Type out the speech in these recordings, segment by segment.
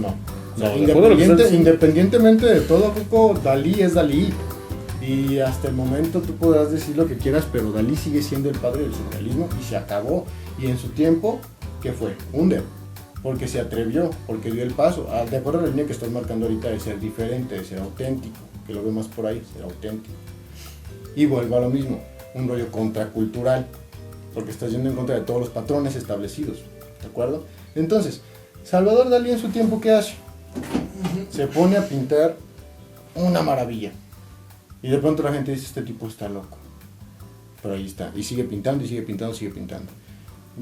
no. O sea, No, independientemente de todo, Coco, Dalí es Dalí. Y hasta el momento tú podrás decir lo que quieras, pero Dalí sigue siendo el padre del surrealismo y se acabó. Y en su tiempo, ¿qué fue? Under. Porque se atrevió, porque dio el paso. De acuerdo a la línea que estás marcando ahorita, de ser diferente, de ser auténtico, que lo veo más por ahí, ser auténtico. Y vuelvo a lo mismo, un rollo contracultural, porque estás yendo en contra de todos los patrones establecidos, ¿de acuerdo? Entonces, Salvador Dalí en su tiempo, ¿qué hace? Se pone a pintar una maravilla. Y de pronto la gente dice, este tipo está loco. Pero ahí está, y sigue pintando, y sigue pintando, sigue pintando.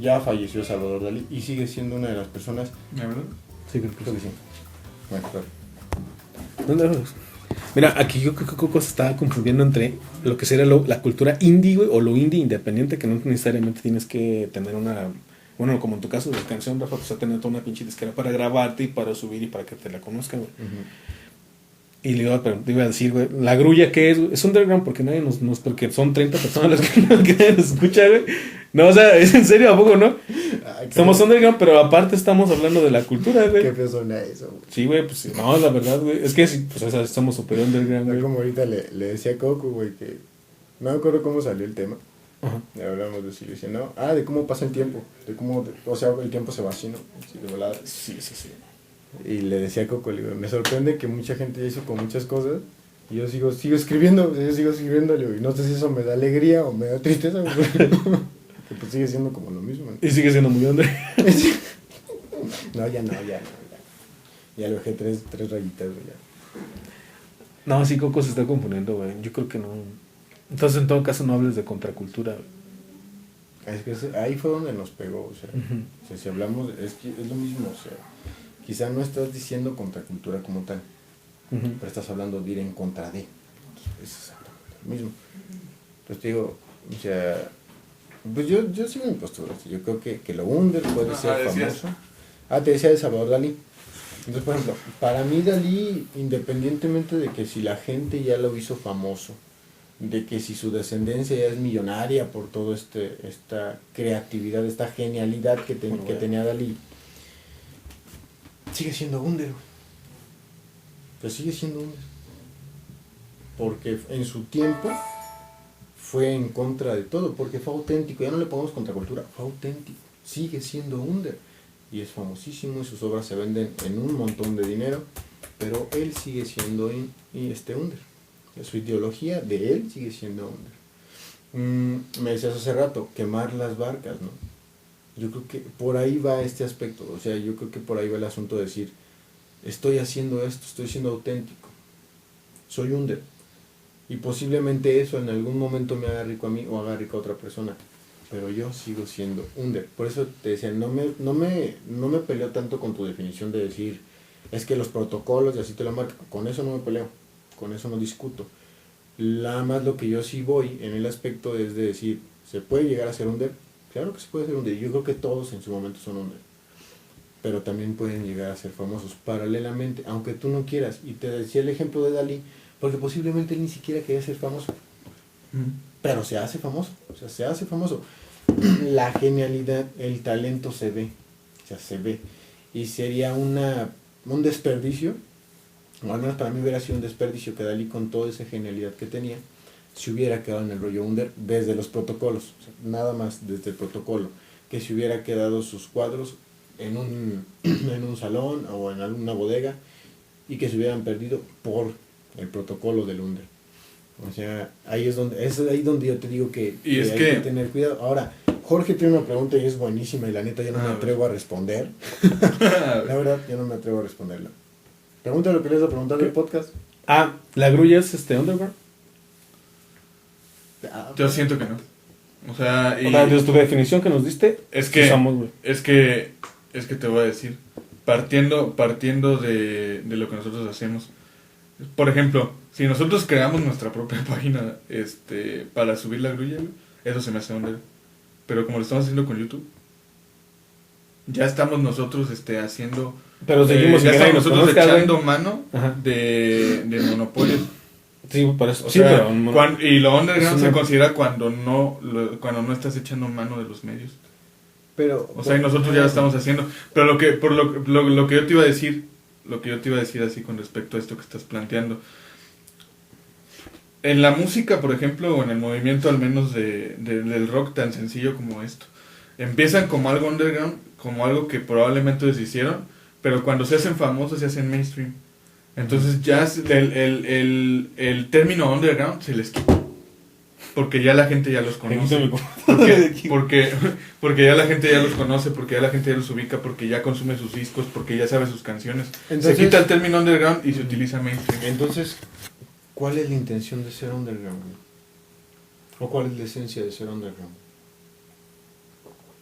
Ya falleció Salvador Dalí y sigue siendo una de las personas... ¿De verdad? Sí, creo que sí. Bueno, claro. ¿Dónde vamos? Mira, aquí yo creo que Coco se estaba confundiendo entre lo que sería la cultura indie, güey, o lo indie independiente, que no necesariamente tienes que tener una... Bueno, como en tu caso de la canción, Rafa, pues a tener toda una pinche disquera para grabarte y para subir y para que te la conozcan, güey. Y le iba a decir, güey, ¿la grulla qué es, güey? Es underground porque nadie nos porque son 30 personas las que nadie nos escucha, güey. No, o sea, es en serio, ¿a poco no? Ay, Somos underground, pero aparte estamos hablando de la cultura, güey. Qué feo suena eso, güey. Sí, güey, pues sí, no, la verdad, güey. Es que sí, pues o sea, somos super underground, No, güey. como ahorita le decía a Coco, güey, que... No me acuerdo cómo salió el tema. Ajá. Y hablamos de eso y decía, no, de cómo pasa el tiempo. De cómo, o sea, el tiempo se va así, ¿no? Así de volada. Sí, sí, sí. Y le decía a Coco, le digo, me sorprende que mucha gente ya hizo con muchas cosas. Y yo sigo escribiendo, le digo, y no sé si eso me da alegría o me da tristeza, güey. Que pues sigue siendo como lo mismo, ¿no? Y sigue siendo muy under. No, ya. Ya le bajé tres rayitas, güey, ya. No, sí, Coco se está componiendo, güey. Yo creo que no. Entonces, en todo caso, no hables de contracultura, güey. Es que ahí fue donde nos pegó, o sea, o sea, si hablamos, es lo mismo, o sea, quizá no estás diciendo contracultura como tal, pero estás hablando de ir en contra de, es exactamente lo mismo. Entonces te digo, o sea, pues yo sigo mi postura, yo creo que lo under puede ser famoso. Te decía de Salvador Dalí. Entonces, por ejemplo, para mí Dalí, independientemente de que si la gente ya lo hizo famoso, de que si su descendencia ya es millonaria por toda esta creatividad, esta genialidad que tenía Dalí, sigue siendo under. Pues sigue siendo under. Porque en su tiempo fue en contra de todo, porque fue auténtico, ya no le ponemos contracultura, fue auténtico, sigue siendo under. Y es famosísimo y sus obras se venden en un montón de dinero, pero él sigue siendo under. Su ideología de él sigue siendo under. Me decías hace rato, quemar las barcas, ¿no? Yo creo que por ahí va este aspecto, o sea, yo creo que por ahí va el asunto de decir, estoy haciendo esto, estoy siendo auténtico, soy under. Y posiblemente eso en algún momento me haga rico a mí o haga rico a otra persona, pero yo sigo siendo under. Por eso te decía, no me peleo tanto con tu definición de decir, es que los protocolos y así te lo marcan, con eso no me peleo. Con eso no discuto. Nada más lo que yo sí voy en el aspecto es de decir, ¿se puede llegar a ser under? Claro que se puede ser under. Yo creo que todos en su momento son under. Pero también pueden llegar a ser famosos paralelamente, aunque tú no quieras. Y te decía el ejemplo de Dalí, porque posiblemente él ni siquiera quería ser famoso. Pero se hace famoso. O sea, se hace famoso. La genialidad, el talento se ve. O sea, se ve. Y sería un desperdicio, o al menos para mí hubiera sido un desperdicio que Dalí, con toda esa genialidad que tenía, se hubiera quedado en el rollo under desde los protocolos, o sea, nada más desde el protocolo, que se hubiera quedado sus cuadros en un salón o en alguna bodega y que se hubieran perdido por el protocolo del under. O sea, es ahí donde yo te digo que hay que tener cuidado. Ahora, Jorge tiene una pregunta y es buenísima y la neta yo no me atrevo a responder. La verdad, yo no me atrevo a responderla. Pregúntale lo que les voy a preguntar del podcast. ¿La grulla es underground? Yo siento que no. O sea, desde tu definición que nos diste, es que, sí somos, güey. es que te voy a decir, partiendo de lo que nosotros hacemos. Por ejemplo, si nosotros creamos nuestra propia página para subir la grulla, eso se me hace under. Pero como lo estamos haciendo con YouTube, ya estamos nosotros haciendo... Pero seguimos ya estamos nosotros echando güey. mano de monopolios. Sí, por eso. O Sí, sea, pero y lo underground se considera cuando no estás echando mano de los medios. Pero, o sea, y nosotros ya lo estamos haciendo. Pero lo que yo te iba a decir lo que yo te iba a decir así con respecto a esto que estás planteando. En la música, por ejemplo, o en el movimiento al menos del rock tan sencillo como esto, empiezan como algo underground, como algo que probablemente les hicieron, pero cuando se hacen famosos se hacen mainstream. Entonces ya el término underground se les quita. Porque ya la gente ya los conoce. Porque ya la gente ya los conoce, porque ya la gente ya los ubica, porque ya consume sus discos, porque ya sabe sus canciones. Entonces, se quita el término underground y se utiliza mainstream. Entonces, ¿cuál es la intención de ser underground? ¿O cuál es la esencia de ser underground?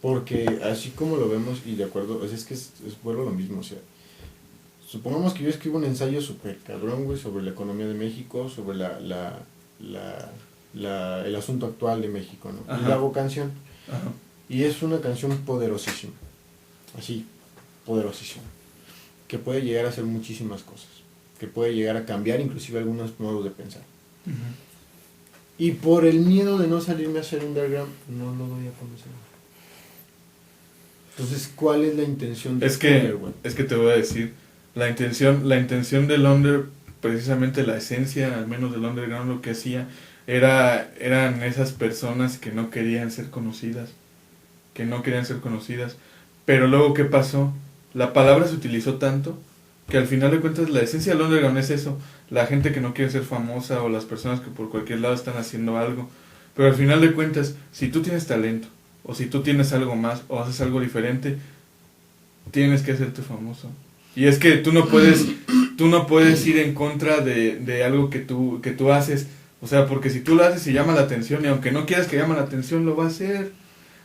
Porque así como lo vemos, y de acuerdo, es que vuelvo a lo mismo, o sea, supongamos que yo escribo un ensayo súper cabrón, güey, sobre la economía de México, sobre el asunto actual de México, ¿no? Ajá. Y le hago canción. Ajá. Y es una canción poderosísima, así, poderosísima, que puede llegar a hacer muchísimas cosas, que puede llegar a cambiar inclusive algunos modos de pensar. Uh-huh. Y por el miedo de no salirme a hacer underground, no lo doy a conocer. Entonces, ¿cuál es la intención de Es que te voy a decir, la intención del under, precisamente la esencia, al menos del underground, lo que hacía, eran esas personas que no querían ser conocidas. Pero luego, ¿qué pasó? La palabra se utilizó tanto que al final de cuentas la esencia del underground es eso, la gente que no quiere ser famosa o las personas que por cualquier lado están haciendo algo. Pero al final de cuentas, si tú tienes talento, o si tú tienes algo más, o haces algo diferente, tienes que hacerte famoso. Y es que tú no puedes ir en contra de algo que tú haces. O sea, porque si tú lo haces y llama la atención, y aunque no quieras que llame la atención, lo va a hacer.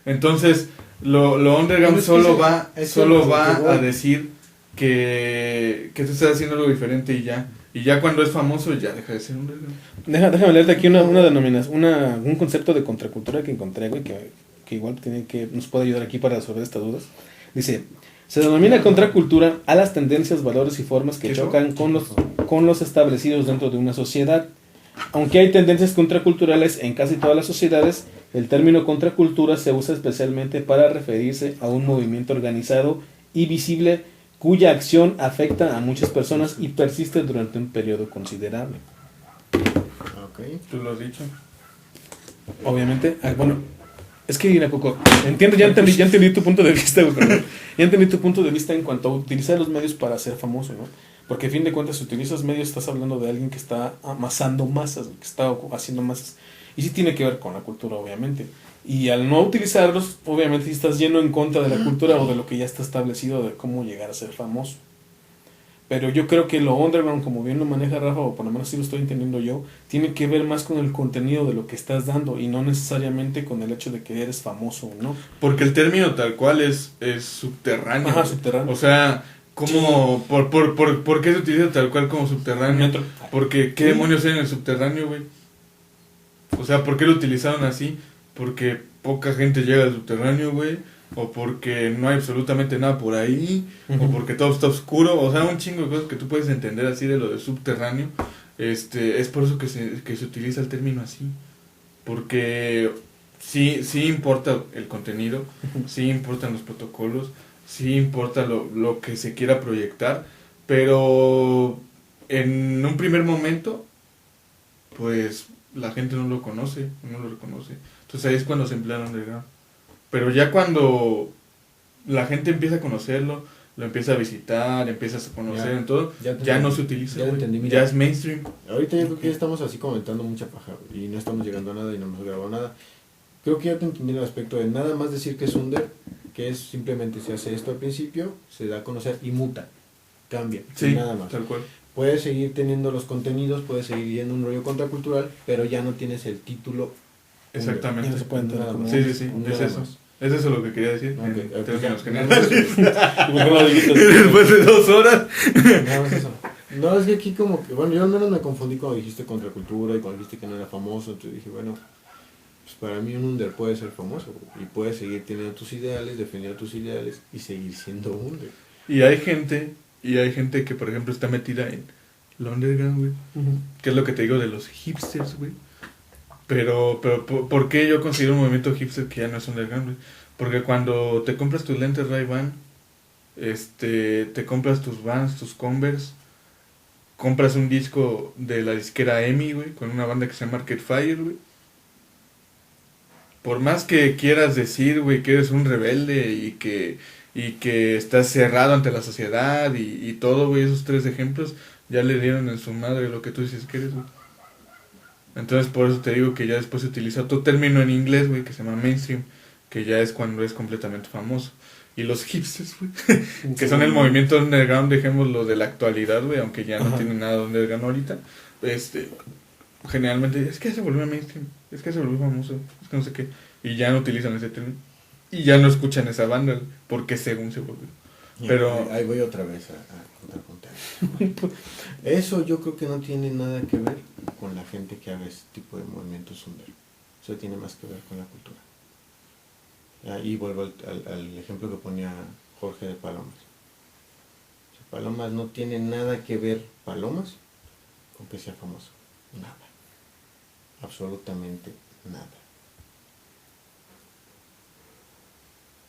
Entonces, lo underground solo va a decir que tú estás haciendo algo diferente y ya. Y ya cuando es famoso, ya deja de ser underground. Déjame leerte aquí una denominación, un concepto de contracultura que encontré, güey, que igual nos puede ayudar aquí para resolver estas dudas. Dice, se denomina contracultura a las tendencias, valores y formas que chocan con los establecidos dentro de una sociedad. Aunque hay tendencias contraculturales en casi todas las sociedades, el término contracultura se usa especialmente para referirse a un movimiento organizado y visible cuya acción afecta a muchas personas y persiste durante un periodo considerable. Okay. ¿Tú lo has dicho? Obviamente, bueno, es que mira, Coco, ya entendí tu punto de vista, güey, perdón. Ya entendí tu punto de vista en cuanto a utilizar los medios para ser famoso, ¿no? Porque a fin de cuentas, si utilizas medios, estás hablando de alguien que está amasando masas, que está haciendo masas. Y sí tiene que ver con la cultura, obviamente. Y al no utilizarlos, obviamente si estás yendo en contra de la cultura o de lo que ya está establecido de cómo llegar a ser famoso. Pero yo creo que lo underground, como bien lo maneja Rafa, o por lo menos así lo estoy entendiendo yo, tiene que ver más con el contenido de lo que estás dando y no necesariamente con el hecho de que eres famoso o no. Porque el término tal cual es subterráneo. Ajá, subterráneo. O sea, ¿cómo, por qué se utiliza tal cual como subterráneo? Porque, ¿qué demonios hay en el subterráneo, güey? O sea, ¿por qué lo utilizaron así? Porque poca gente llega al subterráneo, güey. O porque no hay absolutamente nada por ahí. O porque todo está oscuro. O sea, un chingo de cosas que tú puedes entender así de lo de subterráneo. Es por eso que se utiliza el término así. Porque sí importa el contenido. Sí importan los protocolos. Sí importa lo que se quiera proyectar. Pero en un primer momento, pues la gente no lo conoce, no lo reconoce. Entonces ahí es cuando se emplea el underground. Pero ya cuando la gente empieza a conocerlo, lo empieza a visitar, empiezas a conocer en todo, ya no se utiliza, ya es mainstream. Ahorita yo creo que ya estamos así comentando mucha paja, y no estamos llegando a nada y no hemos grabado nada. Creo que ya te entendí el aspecto de nada más decir que es under, que es simplemente se hace esto al principio, se da a conocer y muta, cambia, sí, nada más. Tal cual. Puedes seguir teniendo los contenidos, puedes seguir yendo un rollo contracultural, pero ya no tienes el título. Exactamente. No se puede entender como sí, es eso. Más. Es eso lo que quería decir. Okay, en términos generales. Después de 2 horas. No, es eso. No, es que aquí como que, bueno, yo al menos me confundí cuando dijiste contracultura y cuando dijiste que no era famoso, entonces dije, bueno, pues para mí un under puede ser famoso y puedes seguir teniendo tus ideales, defendiendo tus ideales y seguir siendo under. Y hay gente que, por ejemplo, está metida en el underground, güey. Que es lo que te digo de los hipsters, güey. Pero ¿por qué yo considero un movimiento hipster que ya no es underground, güey? Porque cuando te compras tus lentes Ray-Ban te compras tus Vans, tus Converse, compras un disco de la disquera EMI, güey, con una banda que se llama Arcade Fire, güey. Por más que quieras decir, güey, que eres un rebelde y que estás cerrado ante la sociedad y todo, güey, esos tres ejemplos ya le dieron en su madre lo que tú dices que eres, güey. Entonces por eso te digo que ya después se utiliza otro término en inglés, güey, que se llama mainstream, que ya es cuando es completamente famoso. Y los hipsters, güey, que son el movimiento underground, dejémoslo de la actualidad, güey, aunque ya no Ajá. tienen nada de underground ahorita, generalmente es que se volvió mainstream, es que se volvió famoso, es que no sé qué, y ya no utilizan ese término, y ya no escuchan esa banda, güey, porque según se volvió. Pero Ahí voy otra vez a contrapuntar. Eso yo creo que no tiene nada que ver con la gente que haga ese tipo de movimientos under. Eso tiene más que ver con la cultura. Y vuelvo al ejemplo que ponía Jorge de Palomas. O sea, Palomas no tiene nada que ver, Palomas, con que sea famoso. Nada. Absolutamente nada.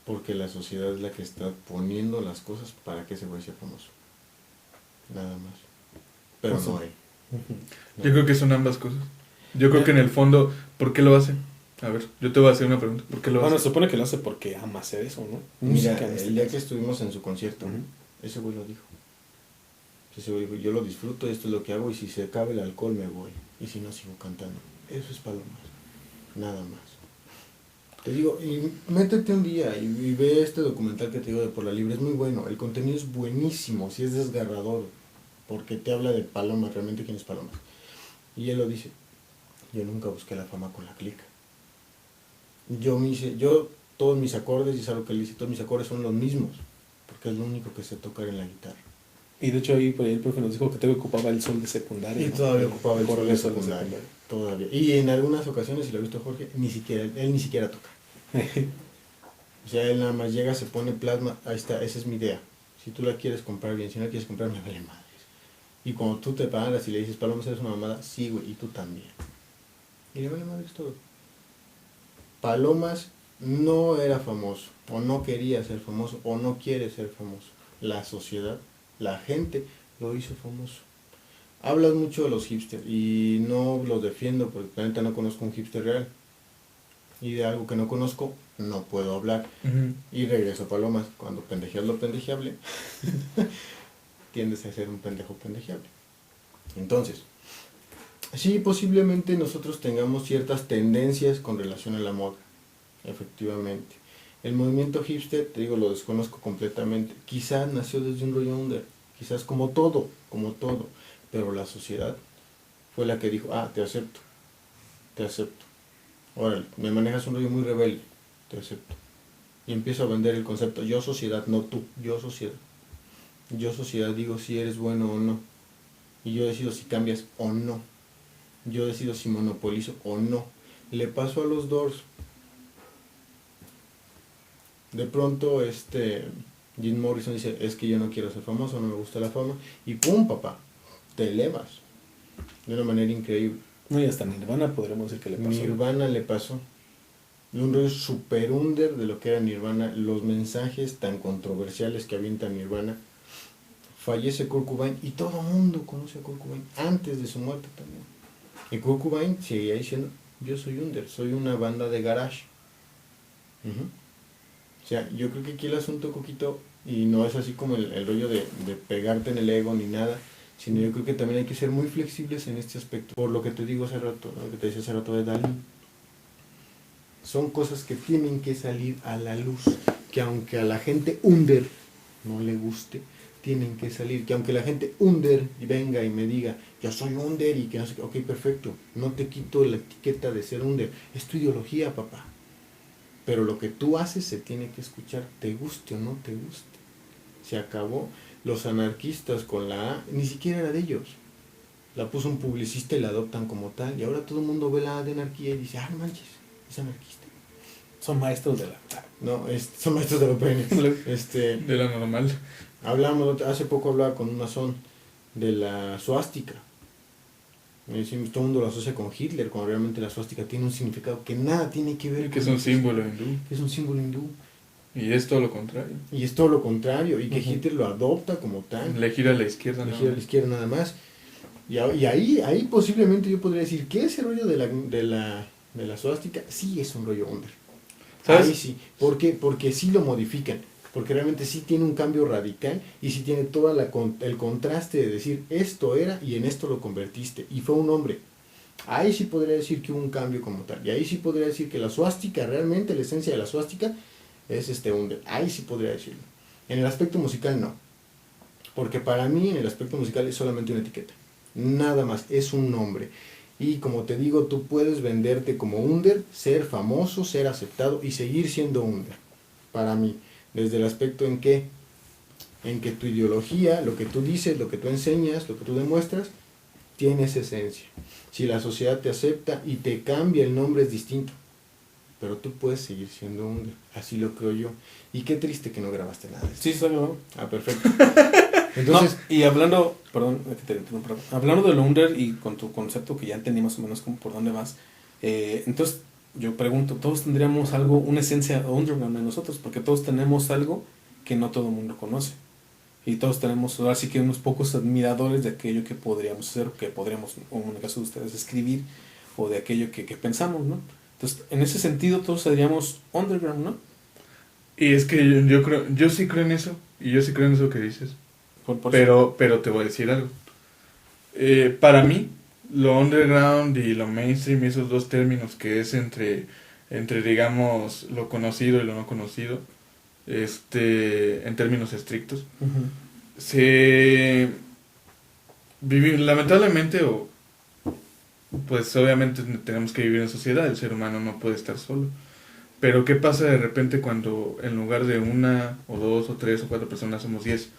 Porque la sociedad es la que está poniendo las cosas para que ese güey sea famoso. Nada más. Pero no él. yo creo que son ambas cosas. Yo creo que en el fondo, ¿por qué lo hacen? A ver, yo te voy a hacer una pregunta, ¿por qué lo Bueno, se hacen? supone que lo hace porque ama hacer eso, ¿no? Mira, Música en este el día caso. que estuvimos en su concierto, Ujú. ese güey lo dijo. Ese güey dijo, yo lo disfruto, esto es lo que hago, y si se acaba el alcohol me voy. Y si no, sigo cantando. Eso es Palomas. Nada más. Te digo, y métete un día y ve este documental que te digo de Por la Libre. Es muy bueno. El contenido es buenísimo, sí es desgarrador. Porque te habla de Palomas, realmente quién es Palomas. Y él lo dice, yo nunca busqué la fama con la clica. Todos mis acordes, y es algo que él dice, todos mis acordes son los mismos, porque es lo único que sé tocar en la guitarra. Y de hecho ahí por ahí el profe nos dijo que todavía ocupaba el sol de secundaria. Y ¿no? todavía ocupaba el Por sol de secundaria. Todavía. Y en algunas ocasiones, si lo ha visto Jorge, él ni siquiera toca. O sea, él nada más llega, se pone plasma, ahí está, esa es mi idea. Si tú la quieres comprar bien, si no la quieres comprar, me vale madres. Y cuando tú te paras y le dices, Paloma, eres una mamada, sí, güey, y tú también. Y le vale madres todo. Palomas no era famoso, o no quería ser famoso, o no quiere ser famoso. La sociedad, la gente, lo hizo famoso. Hablas mucho de los hipsters, y no los defiendo, porque realmente no conozco un hipster real. Y de algo que no conozco, no puedo hablar. Ujú. Y regreso a Palomas, cuando pendejeas lo pendejeable, tiendes a ser un pendejo pendejeable. Entonces, sí, posiblemente nosotros tengamos ciertas tendencias con relación a la moda, efectivamente. El movimiento hipster, te digo, lo desconozco completamente. Quizás nació desde un rollo under, quizás como todo, pero la sociedad fue la que dijo, te acepto. Órale, me manejas un rollo muy rebelde, te acepto. Y empiezo a vender el concepto, yo sociedad, no tú, yo sociedad. Yo sociedad digo si eres bueno o no. Y yo decido si cambias o no. Yo decido si monopolizo o no. Le paso a los Doors. De pronto Jim Morrison dice, es que yo no quiero ser famoso, no me gusta la fama. Y pum, papá, te elevas. De una manera increíble. No, y hasta Nirvana podríamos decir que le pasó. Nirvana le pasó. Un rollo super under de lo que era Nirvana. Los mensajes tan controversiales que avienta Nirvana. Fallece Kurt Cobain y todo el mundo conoce a Kurt Cobain antes de su muerte también. Y Kurt Cobain seguía diciendo, yo soy under, soy una banda de garage. Ujú. O sea, yo creo que aquí el asunto, Coquito, y no es así como el rollo de pegarte en el ego ni nada, sino yo creo que también hay que ser muy flexibles en este aspecto. Por lo que te digo hace rato, lo que te decía hace rato de Dalí. Son cosas que tienen que salir a la luz, que aunque a la gente under no le guste, tienen que salir, que aunque la gente under venga y me diga, yo soy under y que no sé qué, ok, perfecto, no te quito la etiqueta de ser under, es tu ideología, papá. Pero lo que tú haces se tiene que escuchar, te guste o no te guste. Se acabó. Los anarquistas con la A, ni siquiera era de ellos. La puso un publicista y la adoptan como tal. Y ahora todo el mundo ve la A de anarquía y dice, no manches, es anarquista. Son maestros de la... No, son maestros de la PN. De la normal. Hace poco hablaba con un masón de la suástica. Me decimos, todo el mundo lo asocia con Hitler, cuando realmente la suástica tiene un significado que nada tiene que ver Que es con un eso. símbolo hindú. Es un símbolo hindú. Y es todo lo contrario. Y es todo lo contrario, y que Ujú. Hitler lo adopta como tal. Le gira a la izquierda. Le ¿no? gira a la izquierda nada más. Y ahí posiblemente yo podría decir que ese rollo de la suástica sí es un rollo under. ¿Sabes? Ahí sí. ¿Por qué? Porque sí lo modifican. Porque realmente sí tiene un cambio radical y sí tiene todo el contraste de decir esto era y en esto lo convertiste. Y fue un hombre. Ahí sí podría decir que hubo un cambio como tal. Y ahí sí podría decir que la suástica, realmente la esencia de la suástica es under. Ahí sí podría decirlo. En el aspecto musical no. Porque para mí en el aspecto musical es solamente una etiqueta. Nada más, es un nombre. Y como te digo, tú puedes venderte como under, ser famoso, ser aceptado y seguir siendo under. Para mí, desde el aspecto en que tu ideología, lo que tú dices, lo que tú enseñas, lo que tú demuestras, tiene esa esencia. Si la sociedad te acepta y te cambia el nombre es distinto. Pero tú puedes seguir siendo under. Así lo creo yo. Y qué triste que no grabaste nada de eso. Sí, está bien. Ah, perfecto. Entonces, y hablando, perdón, que te interrumpa, hablando del under y con tu concepto que ya entendí más o menos como por dónde vas, entonces yo pregunto, todos tendríamos algo, una esencia underground en nosotros, porque todos tenemos algo que no todo el mundo conoce. Y todos tenemos, ahora sí que unos pocos admiradores de aquello que podríamos hacer, que podríamos, o en el caso de ustedes, escribir, o de aquello que pensamos, ¿no? Entonces, en ese sentido, todos seríamos underground, ¿no? Y es que yo creo, yo sí creo en eso, y yo sí creo en eso que dices. Por Pero te voy a decir algo. Para mí, lo underground y lo mainstream, esos dos términos que es entre digamos, lo conocido y lo no conocido, en términos estrictos, Ujú. se lamentablemente, o pues obviamente tenemos que vivir en sociedad, el ser humano no puede estar solo. Pero ¿qué pasa de repente cuando en lugar de una o dos o tres o cuatro personas somos 10,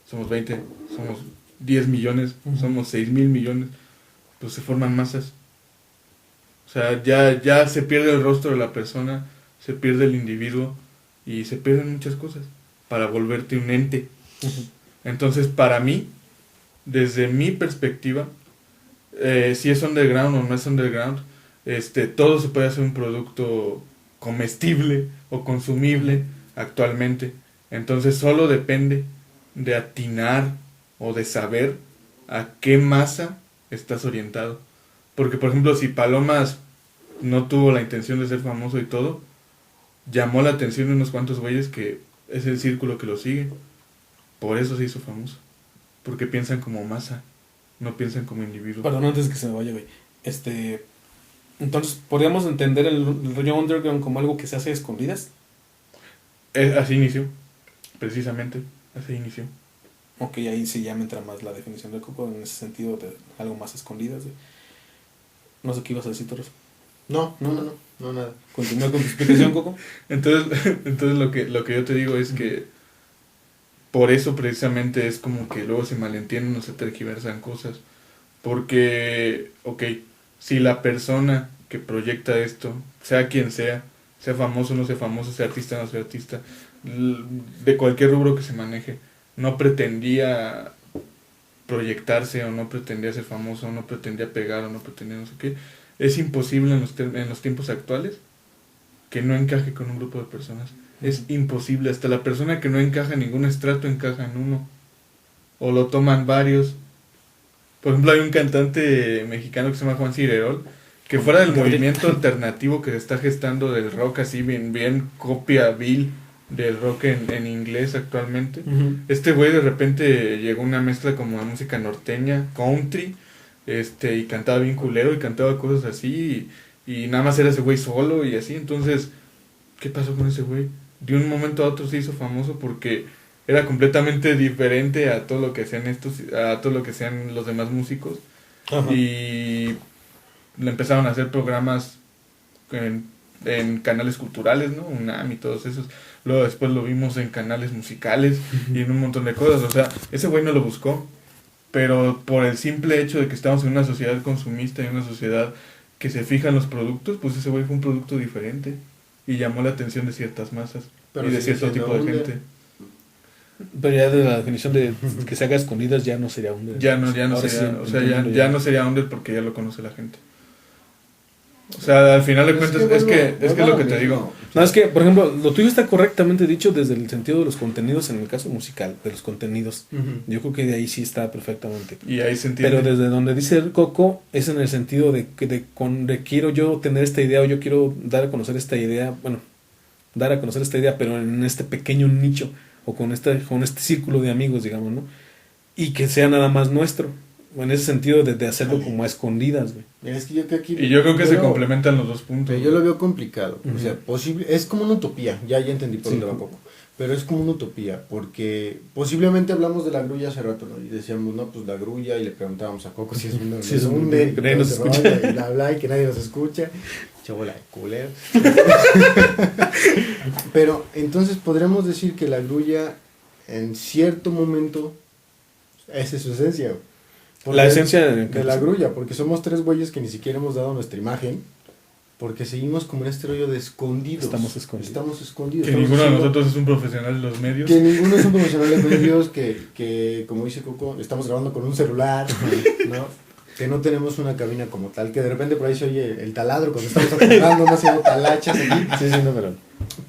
somos 20, somos 10 millones, Ujú. somos 6,000 millones? Pues se forman masas. O sea, ya se pierde el rostro de la persona, se pierde el individuo y se pierden muchas cosas para volverte un ente. Ujú. Entonces, para mí, desde mi perspectiva, si es underground o no es underground, todo se puede hacer un producto comestible o consumible actualmente. Entonces solo depende de atinar o de saber a qué masa estás orientado. Porque por ejemplo, si Palomas no tuvo la intención de ser famoso y todo, llamó la atención de unos cuantos güeyes que es el círculo que lo sigue. Por eso se hizo famoso. Porque piensan como masa, no piensan como individuo. Perdón, antes que se me vaya, güey. Entonces, ¿podríamos entender el rollo underground como algo que se hace a escondidas? Así inició, precisamente, así inició. Ok, ahí sí ya me entra más la definición de Coco en ese sentido de algo más a escondidas. No sé qué ibas a decir, Torres. No, nada. Continúa con tu explicación, Coco. Entonces lo que yo te digo es que por eso precisamente es como que luego se malentienden o se tergiversan cosas. Porque, ok, si la persona que proyecta esto, sea quien sea famoso o no sea famoso, sea artista o no sea artista, de cualquier rubro que se maneje, no pretendía proyectarse o no pretendía ser famoso o no pretendía pegar o no pretendía no sé qué, es imposible en los tiempos actuales que no encaje con un grupo de personas. Es imposible, hasta la persona que no encaja en ningún estrato encaja en uno, o lo toman varios. Por ejemplo, hay un cantante mexicano que se llama Juan Cirerol, que fuera del movimiento alternativo que se está gestando del rock, así bien copia vil del rock en inglés actualmente. Ujú. Este güey de repente llegó una mezcla como de música norteña, country, y cantaba bien culero y cantaba cosas así, y nada más era ese güey solo y así. Entonces, ¿qué pasó con ese güey? De un momento a otro se hizo famoso porque era completamente diferente a todo lo que hacían a todo lo que hacían los demás músicos. Ajá. Y le empezaron a hacer programas en canales culturales, ¿no? UNAM y todos esos. Luego después lo vimos en canales musicales y en un montón de cosas. O sea, ese güey no lo buscó, pero por el simple hecho de que estamos en una sociedad consumista y una sociedad que se fija en los productos, pues ese güey fue un producto diferente y llamó la atención de ciertas masas Pero y de sigue cierto siendo tipo de under. gente. Pero ya de la definición de que se haga a escondidas ya no sería under. Ya no Ahora sería, sí, o sea, entiendo ya no sería under porque ya lo conoce la gente. O sea, al final de Es cuentas, que es que vuelvo es lo a que lo te mismo. digo. No, es que, por ejemplo, lo tuyo está correctamente dicho desde el sentido de los contenidos, en el caso musical, de los contenidos. Yo creo que de ahí sí está perfectamente. Y ahí se entiende. Pero desde donde dice el Coco es en el sentido de que de quiero yo tener esta idea o yo quiero dar a conocer esta idea, bueno, dar a conocer esta idea, pero en este pequeño nicho o con este círculo de amigos, digamos, ¿no? Y que sea nada más nuestro. O en ese sentido de hacerlo como a escondidas, güey. Mira, es que yo creo que aquí... Y yo creo que se lo- complementan los dos puntos. Pero yo lo veo complicado. O sea, Ujú. posible, es como una utopía. Ya entendí por Sí. dónde va Coco. Pero es como una utopía, porque posiblemente hablamos de la grulla hace rato, ¿no? Y decíamos, no, pues la grulla, y le preguntábamos a Coco si es una, Sí, es un- que nadie nos todo ese escucha. rollo, y bla, bla, y que nadie nos escucha. Chabola de culero. Pero entonces podríamos decir que la grulla, en cierto momento, esa es su esencia. Güey. La Porque- esencia de la grulla, porque somos tres güeyes que ni siquiera hemos dado nuestra imagen, porque seguimos como en este rollo de escondidos. Estamos escondidos. Estamos escondidos. Que Estamos ninguno de haciendo- nosotros es un profesional de los medios. Que ninguno es un profesional de medios, que como dice Coco, estamos grabando con un celular, ¿no? Que no tenemos una cabina como tal, que de repente por ahí se oye el taladro cuando estamos grabando, no haciendo talachas aquí. Sí, sí, no, pero...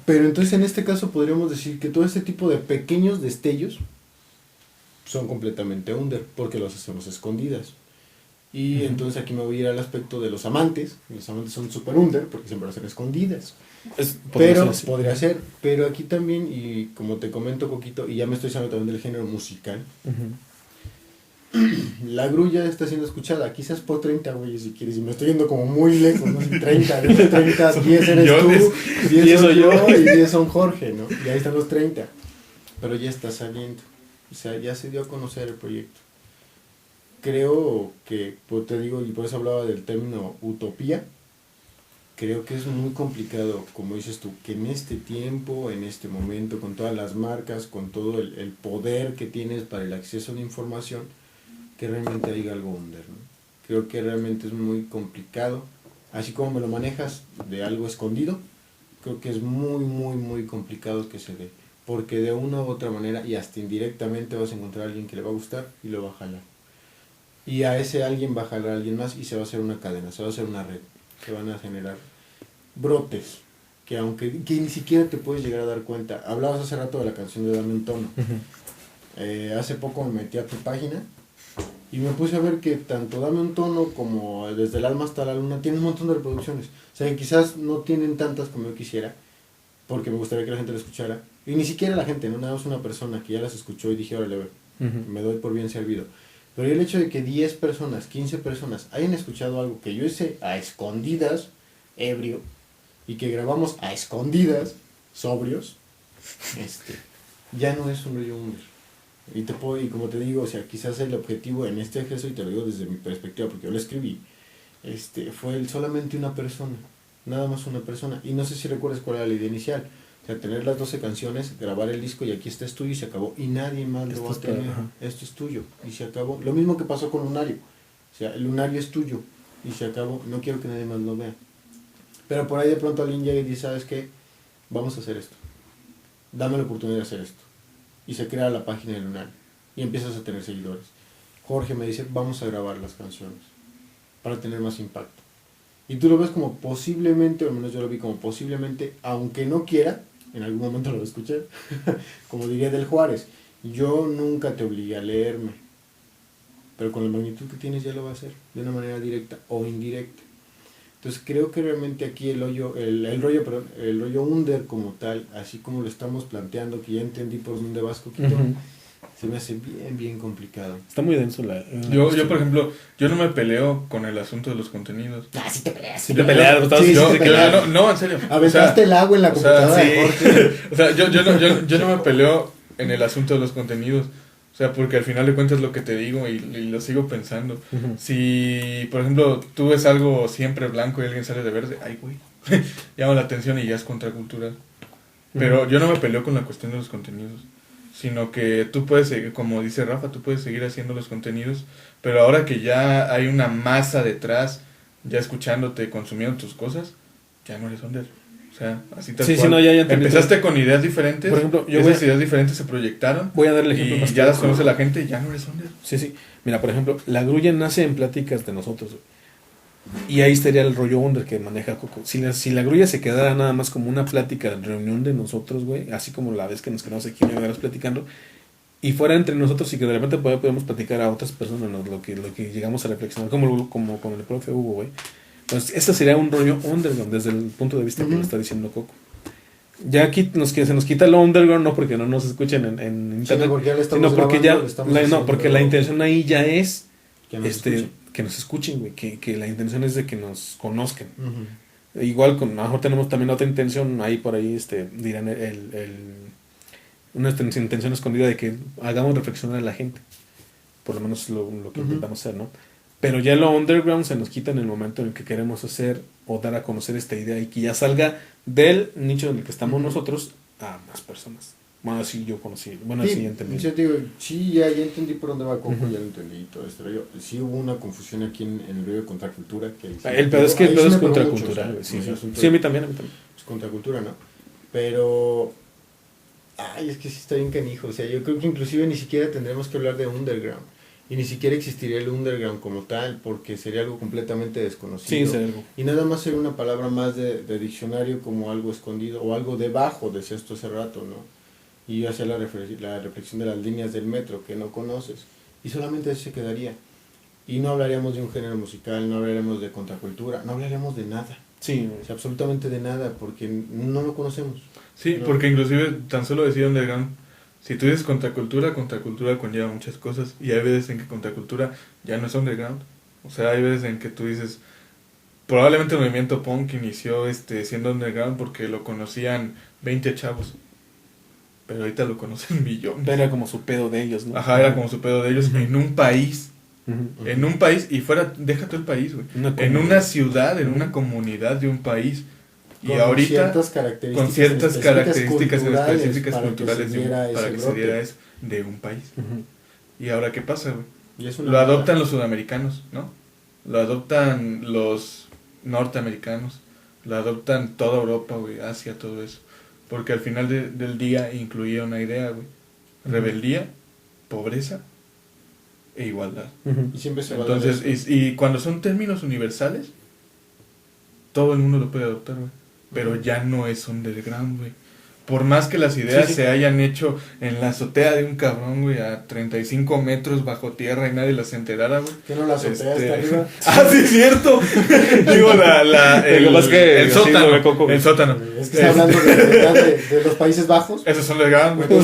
Pero entonces en este caso podríamos decir que todo este tipo de pequeños destellos son completamente under, porque los hacemos escondidas. Y entonces aquí me voy a ir al aspecto de los amantes. Los amantes son super under, porque siempre lo hacen escondidas. podría Pero ser así. podría ser. Pero aquí también, y como te comento, Coquito, y ya me estoy saliendo también del género musical, Ujú. la grulla está siendo escuchada, quizás por 30 güeyes si quieres, y me estoy yendo como muy lejos, ¿no? 30, de esos 30, 10 eres Yo tú, les- 10 10 soy soy yo yo. y 10 son Jorge, ¿no? Y ahí están los 30, pero ya está saliendo, o sea, ya se dio a conocer el proyecto. Creo que, pues te digo, y por eso hablaba del término utopía, creo que es muy complicado, como dices tú, que en este tiempo, en este momento, con todas las marcas, con todo el poder que tienes para el acceso a la información, que realmente haya algo under, ¿no? Creo que realmente es muy complicado. Así como me lo manejas de algo escondido, creo que es muy, muy, muy complicado que se dé. Porque de una u otra manera, y hasta indirectamente, vas a encontrar a alguien que le va a gustar y lo va a jalar. Y a ese alguien va a jalar a alguien más y se va a hacer una cadena, se va a hacer una red. Se van a generar brotes que aunque que ni siquiera te puedes llegar a dar cuenta. Hablabas hace rato de la canción de Dame un Tono. Hace poco me metí a tu página y me puse a ver que tanto Dame un Tono como Desde el Alma hasta la Luna tienen un montón de reproducciones. O sea, que quizás no tienen tantas como yo quisiera, porque me gustaría que la gente lo escuchara. Y ni siquiera la gente, no nada más una persona que ya las escuchó y dije, órale, a ver, me doy por bien servido. Pero el hecho de que 10 personas, 15 personas hayan escuchado algo que yo hice a escondidas, ebrio, y que grabamos a escondidas, sobrios, ya no es un rollo under. Y como te digo, o sea, quizás el objetivo en este ejercicio, y te lo digo desde mi perspectiva, porque yo lo escribí, fue solamente una persona, nada más una persona. Y no sé si recuerdas cuál era la idea inicial. O sea, tener las 12 canciones, grabar el disco y aquí está es tuyo y se acabó. Y nadie más lo va a tener. Esto es tuyo y se acabó. Lo mismo que pasó con Lunario. O sea, el Lunario es tuyo y se acabó. No quiero que nadie más lo vea. Pero por ahí de pronto alguien llega y dice, ¿sabes qué? Vamos a hacer esto. Dame la oportunidad de hacer esto. Y se crea la página de Lunario. Y empiezas a tener seguidores. Jorge me dice, vamos a grabar las canciones para tener más impacto. Y tú lo ves como posiblemente, o al menos yo lo vi como posiblemente, aunque no quiera, en algún momento lo escuché, como diría Del Juárez, yo nunca te obligué a leerme, pero con la magnitud que tienes ya lo va a hacer, de una manera directa o indirecta. Entonces creo que realmente aquí el rollo under como tal, así como lo estamos planteando, que ya entendí por dónde vas, Coquito, se me hace bien, bien complicado. Está muy denso la... Yo, por ejemplo, yo no me peleo con el asunto de los contenidos. Ah, sí te peleas. Sí te peleas, Sí, Yo, sí te peleas. no, en serio. Aventaste el agua en la computadora sí. de Jorge. O sea, yo no me peleo en el asunto de los contenidos. O sea, porque al final de cuentas lo que te digo y lo sigo pensando. Si, por ejemplo, tú ves algo siempre blanco y alguien sale de verde, ay, güey, llama la atención y ya es contracultural. Pero yo no me peleo con la cuestión de los contenidos, sino que tú puedes seguir, como dice Rafa, tú puedes seguir haciendo los contenidos, pero ahora que ya hay una masa detrás, ya escuchándote, consumiendo tus cosas, ya no eres under. O sea, así tal Sí, cual. sí, no, ya entendí. Empezaste con ideas diferentes, Por ejemplo, yo esas ideas diferentes se proyectaron, voy a dar el ejemplo y más ya claro. las conoce la gente y ya no eres under. Sí, sí. Mira, por ejemplo, la grulla nace en pláticas de nosotros. Y ahí estaría el rollo under que maneja Coco. Si la grulla se quedara nada más como una plática de reunión de nosotros, güey, así como la vez que nos quedamos aquí me platicando, y fuera entre nosotros y que de repente podemos platicar a otras personas, ¿no? lo que llegamos a reflexionar, como con el profe Hugo, güey. Pues ese sería un rollo underground desde el punto de vista que lo está diciendo Coco. Ya aquí se nos quita el underground, no porque no nos escuchen en internet, sino porque la intención ahí ya es que nos escuchen, güey, que la intención es de que nos conozcan. Igual a lo mejor tenemos también otra intención ahí por ahí, dirán una intención escondida de que hagamos reflexionar a la gente, por lo menos lo que intentamos hacer, ¿no? Pero ya lo underground se nos quita en el momento en el que queremos hacer o dar a conocer esta idea y que ya salga del nicho en el que estamos nosotros a más personas. Bueno, así yo conocí, así entendí. Yo digo, ya entendí por dónde va Coco, ya lo entendí todo esto. Sí hubo una confusión aquí en el rollo de contracultura. El pedo es contracultural, sí, a mí también. Es contracultura, ¿no? Pero, es que sí está bien canijo. O sea, yo creo que inclusive ni siquiera tendremos que hablar de underground. Y ni siquiera existiría el underground como tal, porque sería algo completamente desconocido. Sí, algo. Y nada más sería una palabra más de diccionario como algo escondido, o algo debajo, decías tú hace rato, ¿no? Y yo hacía la reflexión de las líneas del metro que no conoces. Y solamente eso se quedaría. Y no hablaríamos de un género musical, no hablaríamos de contracultura, no hablaríamos de nada. Sí. O sea, absolutamente de nada, porque no lo conocemos. Sí, ¿no? Porque inclusive tan solo decía underground. Si tú dices contracultura conlleva muchas cosas. Y hay veces en que contracultura ya no es underground. O sea, hay veces en que tú dices, probablemente el movimiento punk inició siendo underground porque lo conocían 20 chavos. Pero ahorita lo conocen millones. Era como su pedo de ellos, ¿no? Ajá, era como su pedo de ellos en un país. En un país, y fuera, deja tú el país, güey. En una ciudad, en una comunidad de un país. Y ahorita, con ciertas características específicas culturales para que se diera eso de un país. Y ahora, ¿qué pasa, güey? Lo adoptan los sudamericanos, ¿no? Lo adoptan los norteamericanos, lo adoptan toda Europa, güey, Asia, todo eso. Porque al final del día incluía una idea, güey. Rebeldía, pobreza e igualdad. Y siempre se Entonces, y cuando son términos universales, todo el mundo lo puede adoptar, güey. Pero ya no es underground, güey. Por más que las ideas se hayan hecho en la azotea de un cabrón, güey, a 35 metros bajo tierra y nadie las enterara, güey. ¿Que no la azotea está arriba? Sí, es cierto. Digo, el sótano. El sótano. Es que está hablando de los Países Bajos. Esos son underground, güey.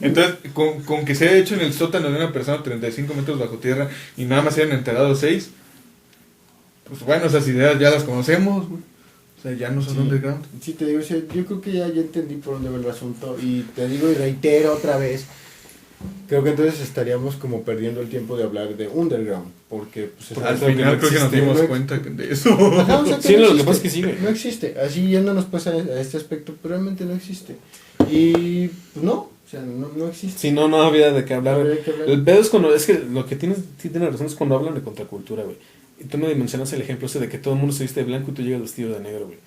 Entonces, con que se haya hecho en el sótano de una persona a 35 metros bajo tierra y nada más se hayan enterado 6, pues bueno, esas ideas ya las conocemos, güey. O sea, ya no son underground. Sí, te digo, yo creo que ya entendí por dónde va el asunto. Y te digo y reitero otra vez, creo que entonces estaríamos como perdiendo el tiempo de hablar de underground. Porque pues, al final creo que nos dimos cuenta de eso. Ajá, o sea, sí, lo que pasa es que sí, güey. No existe. Así yéndonos pues a este aspecto, pero realmente no existe. Y pues no, o sea, no existe. Sí, no había de qué hablar. El pedo es cuando, es que lo que tienes razón es cuando hablan de contracultura, güey. Y tú me mencionas el ejemplo ese de que todo el mundo se viste de blanco y tú llegas vestido de negro, güey.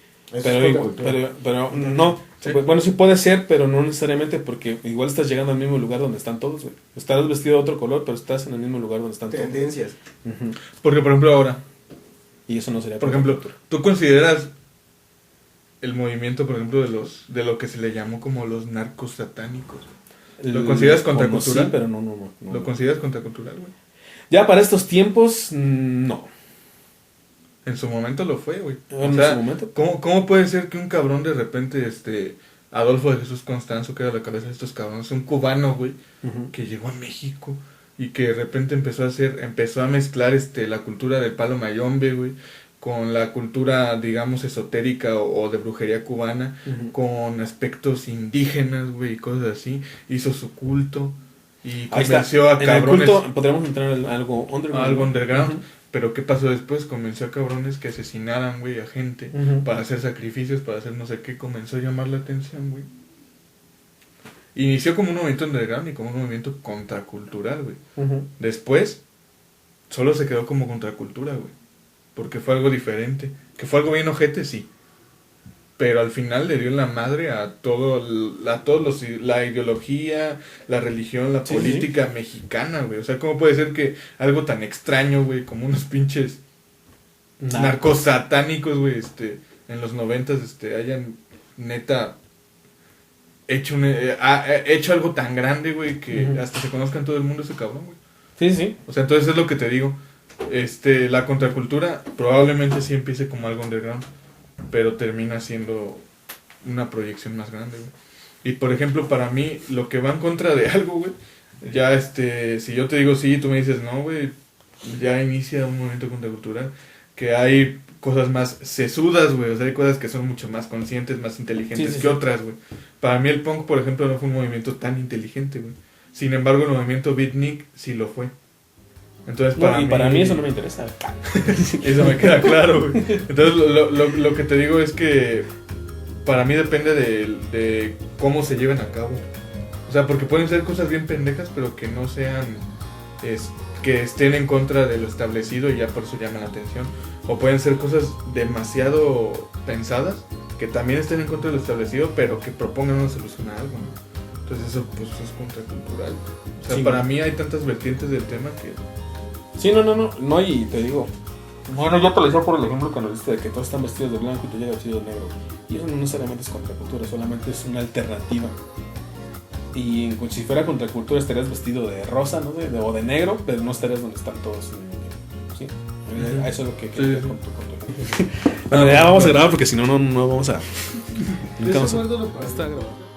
Pero no, sí. Bueno, sí puede ser, pero no necesariamente, porque igual estás llegando al mismo lugar donde están todos, güey. Estás vestido de otro color, pero estás en el mismo lugar donde están tendencias. Todos. Porque, por ejemplo, ahora, y eso no sería por ejemplo, ¿tú consideras el movimiento, por ejemplo, de lo que se le llamó como los narcos satánicos? ¿Lo consideras contracultural? Sí, pero no. ¿Lo consideras contracultural, güey? Ya para estos tiempos, no. En su momento lo fue, güey. En su momento. ¿Cómo puede ser que un cabrón de repente, Adolfo de Jesús Constanzo, que era la cabeza de estos cabrones, un cubano, güey, que llegó a México y que de repente empezó a mezclar la cultura del palo mayombe, güey, con la cultura, digamos, esotérica o de brujería cubana, con aspectos indígenas, güey, y cosas así, hizo su culto y convenció a cabrones. En el culto podríamos entrar en algo underground. Pero ¿qué pasó después? Convenció a cabrones que asesinaran, güey, a gente para hacer sacrificios, para hacer no sé qué. Comenzó a llamar la atención, güey. Inició como un movimiento underground y como un movimiento contracultural, güey. Después, solo se quedó como contracultura, güey. Porque fue algo diferente. Que fue algo bien ojete, sí. Pero al final le dio la madre a todos la ideología, la religión, la política mexicana, güey. O sea, ¿cómo puede ser que algo tan extraño, güey, como unos pinches narcos satánicos, güey, en los 90s, hayan neta hecho algo tan grande, güey, que hasta se conozca en todo el mundo ese cabrón, güey. Sí, sí. O sea, entonces es lo que te digo. La contracultura probablemente sí empiece como algo underground, pero termina siendo una proyección más grande, güey. Y por ejemplo, para mí, lo que va en contra de algo, güey, ya si yo te digo sí, tú me dices no, güey, ya inicia un movimiento contracultural, que hay cosas más sesudas, güey, o sea, hay cosas que son mucho más conscientes, más inteligentes que otras, güey. Para mí el punk, por ejemplo, no fue un movimiento tan inteligente, güey. Sin embargo, el movimiento beatnik sí lo fue. Entonces, para mí eso no me interesa. Eso me queda claro, güey. Entonces, lo que te digo es que para mí depende de cómo se lleven a cabo. O sea, porque pueden ser cosas bien pendejas, pero que no sean... que estén en contra de lo establecido y ya por eso llaman la atención. O pueden ser cosas demasiado pensadas, que también estén en contra de lo establecido, pero que propongan una solución a algo, ¿no? Entonces eso pues es contracultural. O sea, sí, para mí hay tantas vertientes del tema que... Sí, no, y te digo... Bueno, yo te lo decía por el ejemplo cuando dijiste de que todos están vestidos de blanco y tú llegas vestido de negro. Y eso no necesariamente es contracultura, solamente es una alternativa. Y si fuera contracultura estarías vestido de rosa, ¿no? O de negro, pero no estarías donde están todos. ¿Sí? Eso es lo que quería con tu contracultura. Bueno, ya vamos a grabar porque si no, no vamos a... Nunca vamos a... Está grabado.